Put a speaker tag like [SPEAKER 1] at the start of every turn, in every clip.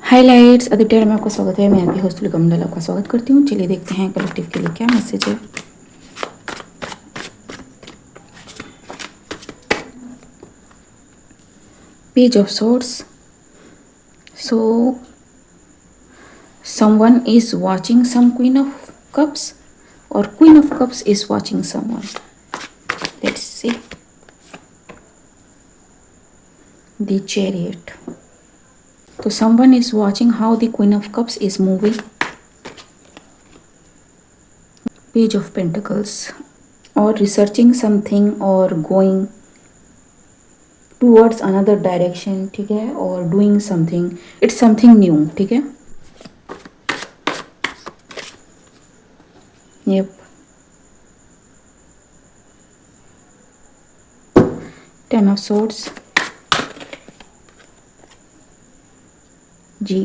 [SPEAKER 1] Highlights Aditya में आपका स्वागत है। मैं आपकी होस्ट कमल आपका स्वागत करती हूँ। चलिए देखते हैं कलेक्टिव के लिए क्या मैसेज है। Page of swords. So someone is watching some queen of cups और queen of cups is watching someone. Let's see the chariot. तो someone is watching how the queen of cups is moving. Page of pentacles. और researching something और going towards another direction, ठीक है, और doing something, it's something new, ठीक है। Yup. 10 of swords। G।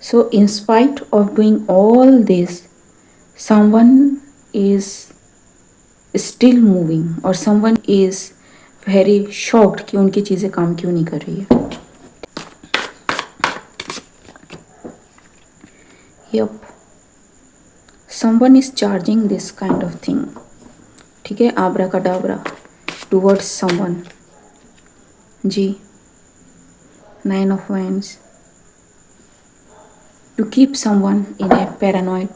[SPEAKER 1] So in spite of doing all this, someone is still moving और someone is very shocked कि उनकी चीज़ें काम क्यों नहीं कर रही है। Yup। someone is charging this kind of thing, ठीक है, abracadabra towards someone। G। 9 of wands। to keep someone in a paranoid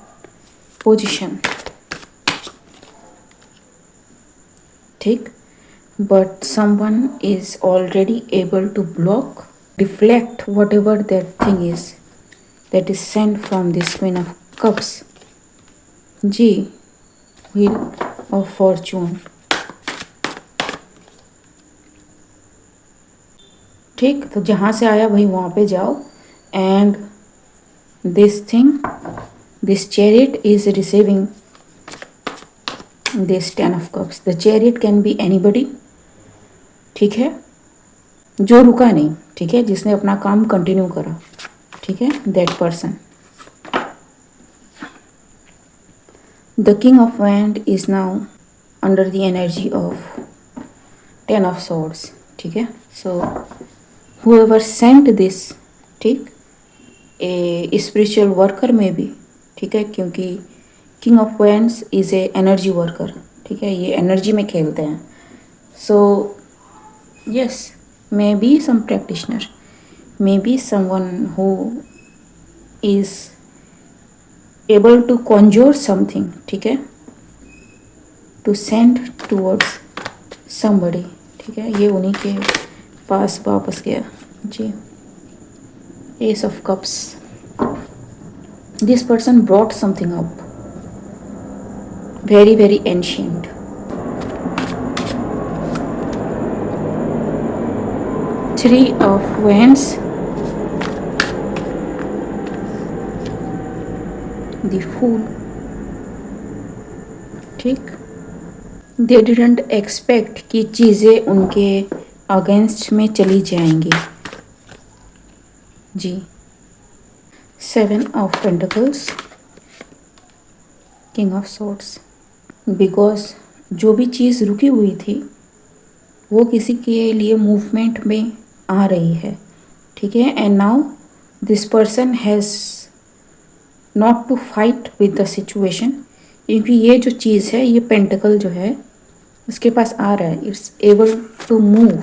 [SPEAKER 1] position, ठीक, but someone is already able to block, deflect whatever that thing is that is sent from this Queen of Cups। G। Wheel of Fortune, ठीक। तो जहाँ से आया वही वहाँ पे जाओ। And this thing, this chariot is receiving this 10 of cups। The chariot can be anybody, ठीक है, जो रुका नहीं, ठीक है, जिसने अपना काम कंटिन्यू करा, ठीक है, that person. The king of wand is now under the energy of 10 of swords, ठीक है। सो whoever sent this, ठीक, ए स्पिरिचुअल वर्कर में भी, ठीक है, क्योंकि king of wands is a energy worker, ठीक है, ये एनर्जी में खेलते हैं। So yes, maybe some practitioner, maybe someone who is able to conjure something, ठीक है, टू सेंड टूवर्ड्स समबडी, ठीक है, ये उन्हीं के पास वापस गया। जी। Ace of cups. This person brought something up very very ancient। Three of wands। The fool, ठीक। They didn't expect कि चीज़ें उनके अगेंस्ट में चली जाएंगी। जी। 7 of Pentacles। King of Swords। Because जो भी चीज़ रुकी हुई थी वो किसी के लिए मूवमेंट में आ रही है, ठीक है। And now this person has not to fight with the situation, क्योंकि ये जो चीज़ है, ये पेंटिकल जो है उसके पास आ रहा है, इट्स एबल टू मूव,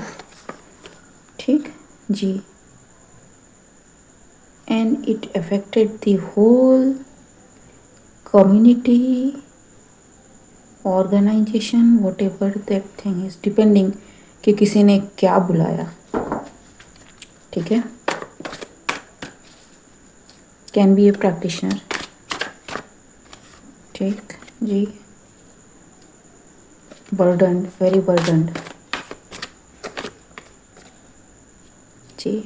[SPEAKER 1] ठीक। जी। And it affected the whole community, organisation, whatever that thing is, depending कि किसी ने क्या बुलाया, ठीक है। कैन बी ए प्रैक्टिशनर, ठीक। जी। Burden, very burden. जी।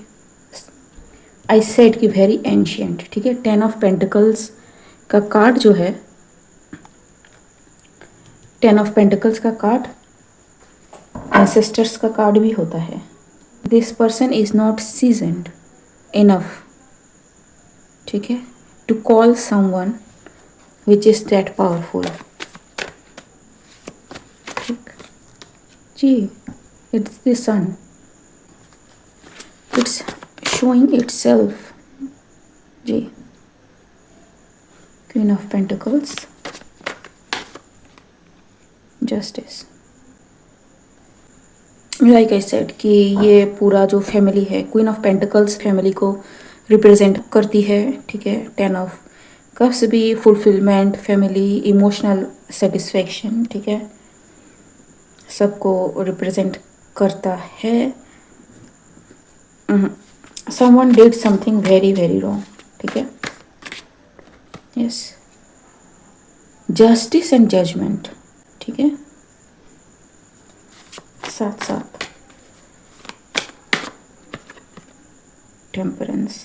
[SPEAKER 1] आई सेड कि वेरी एंशियंट, ठीक है। 10 ऑफ पेंटिकल्स का कार्ड जो है, 10 ऑफ पेंटिकल्स का कार्ड एंसेस्टर्स का कार्ड भी होता है। This person is not seasoned enough, ठीक है, to call someone which is that powerful, ठीक। जी। It's the sun, it's showing itself जी, queen of pentacles, justice. Like I said कि ये पूरा जो फैमिली है, क्वीन ऑफ पेंटिकल्स फैमिली को रिप्रेजेंट करती है, ठीक है। 10 ऑफ कप्स भी फुलफिलमेंट, फैमिली, इमोशनल सेटिस्फेक्शन, ठीक है, सबको रिप्रेजेंट करता है। Someone did something very very wrong, ठीक है। यस, जस्टिस एंड जजमेंट, ठीक है, साथ साथ temperance.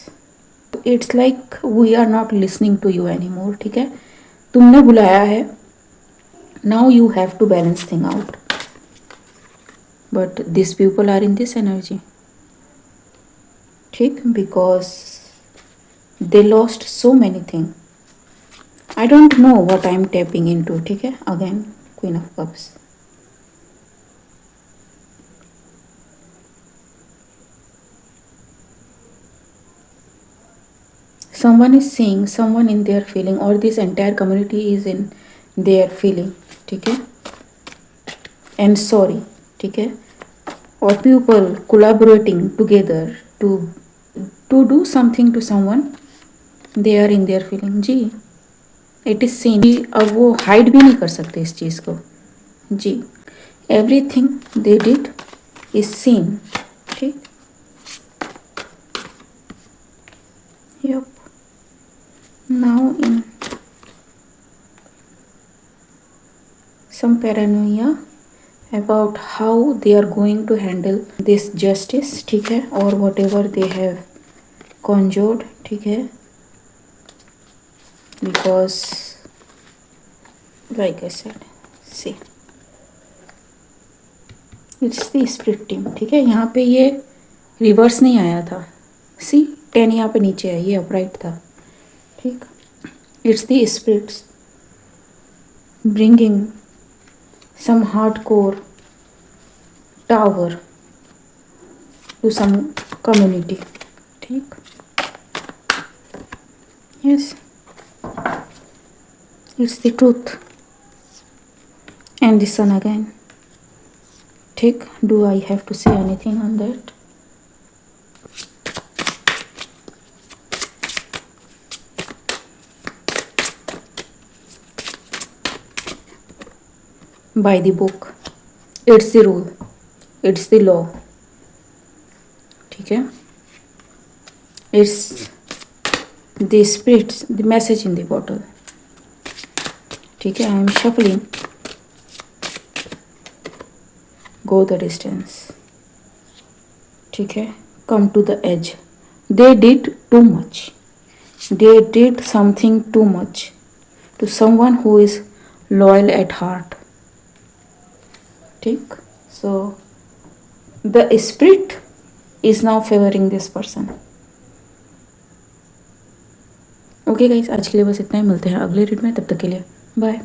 [SPEAKER 1] It's like we are not listening to you any more, ठीक है। तुमने बुलाया है, now you have to balance thing out, but this people are in this energy, ठीक, because they lost so many thing. I don't know what I am tapping into, ठीक है। Again queen of cups, someone is seeing someone in their feeling, or this entire community is in their feeling, ठीक है, and sorry, ठीक है, or people collaborating together to do something to someone, they are in their feeling जी। It is seen, अब वो hide भी नहीं कर सकते इस चीज़ को जी। Everything they did is seen, ठीक। Yup, now in some paranoia about how they are going to handle this justice, ठीक है, or whatever they have conjured, ठीक है, because like I said, see it's the spirit team, ठीक है। यहाँ पे ये रिवर्स नहीं आया था, सी 10 यहाँ पे नीचे है, ये अपराइट था, ठीक। It's the spirits bringing some hardcore tower to some community, ठीक। Yes, it's the truth and the sun again, ठीक। Do I have to say anything on that? By the book, it's the rule, it's the law, ठीक है। It's the spirits, the message in the bottle, ठीक है। I am shuffling, go the distance, ठीक है। Come to the edge, they did too much, they did something too much to someone who is loyal at heart, ठीक। So the spirit is now favoring this person। Okay guys, आज के लिए बस इतना ही, मिलते हैं अगले रीड में, तब तक के लिए बाय।